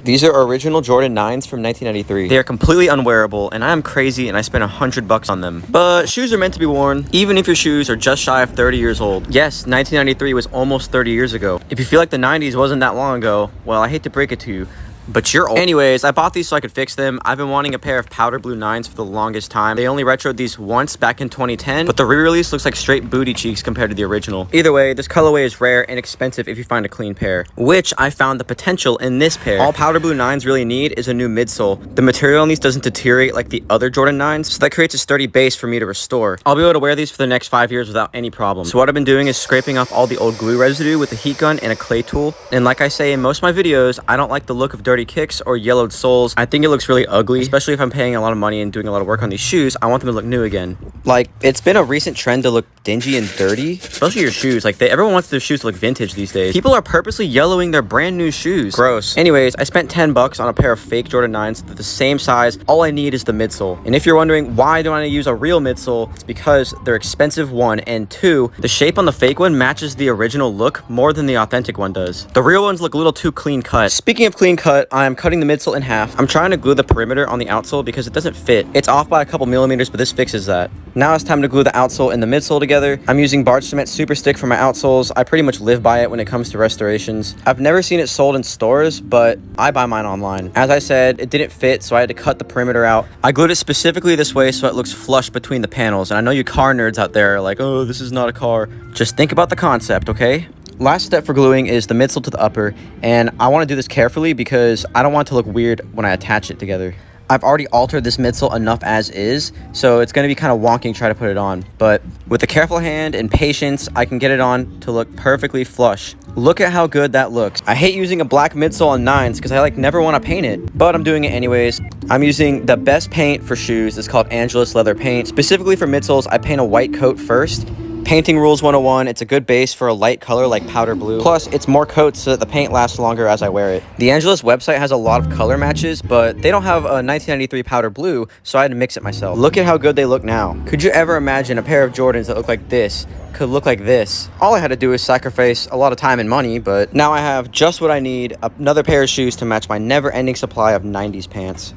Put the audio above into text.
These are original Jordan 9s from 1993. They are completely unwearable, and I am crazy and I spent $100 on them. But shoes are meant to be worn, even if your shoes are just shy of 30 years old. Yes, 1993 was almost 30 years ago. If you feel like the 90s wasn't that long ago, well, I hate to break it to you, but you're old. Anyways, I bought these so I could fix them. I've been wanting a pair of powder blue 9s for the longest time. They only retroed these once back in 2010, but the re-release looks like straight booty cheeks compared to the original. Either way, this colorway is rare and expensive if you find a clean pair, which I found the potential in this pair. All powder blue 9s really need is a new midsole. The material on these doesn't deteriorate like the other Jordan 9s, so that creates a sturdy base for me to restore. I'll be able to wear these for the next 5 years without any problem. So what I've been doing is scraping off all the old glue residue with a heat gun and a clay tool. And like I say in most of my videos, I don't like the look of dirty kicks or yellowed soles. I think it looks really ugly, especially if I'm paying a lot of money and doing a lot of work on these shoes. I want them to look new again. Like, it's been a recent trend to look dingy and dirty, especially your shoes. Like, everyone wants their shoes to look vintage these days. People are purposely yellowing their brand new shoes. Gross. Anyways, I spent $10 on a pair of fake Jordan 9s. They're the same size. All I need is the midsole. And if you're wondering why don't I use a real midsole, it's because they're expensive, one, and two, the shape on the fake one matches the original look more than the authentic one does. The real ones look a little too clean cut. Speaking of clean cut, I am cutting the midsole in half. I'm trying to glue the perimeter on the outsole because it doesn't fit. It's off by a couple millimeters, but this fixes that. Now it's time to glue the outsole and the midsole together. I'm using Barge Cement Super Stick for my outsoles. I pretty much live by it when it comes to restorations. I've never seen it sold in stores, but I buy mine online. As I said, it didn't fit, so I had to cut the perimeter out. I glued it specifically this way so it looks flush between the panels. And I know you car nerds out there are like, oh, this is not a car. Just think about the concept, okay? Last step for gluing is the midsole to the upper, and I want to do this carefully because I don't want it to look weird when I attach it together. I've already altered this midsole enough as is, so it's going to be kind of wonky trying to put it on. But with a careful hand and patience, I can get it on to look perfectly flush. Look at how good that looks. I hate using a black midsole on 9s because I never want to paint it, but I'm doing it anyways. I'm using the best paint for shoes. It's called Angelus Leather Paint. Specifically for midsoles, I paint a white coat first. Painting Rules 101, it's a good base for a light color like powder blue. Plus, it's more coats so that the paint lasts longer as I wear it. The Angelus website has a lot of color matches, but they don't have a 1993 powder blue, so I had to mix it myself. Look at how good they look now. Could you ever imagine a pair of Jordans that look like this could look like this? All I had to do is sacrifice a lot of time and money, but now I have just what I need, another pair of shoes to match my never-ending supply of 90s pants.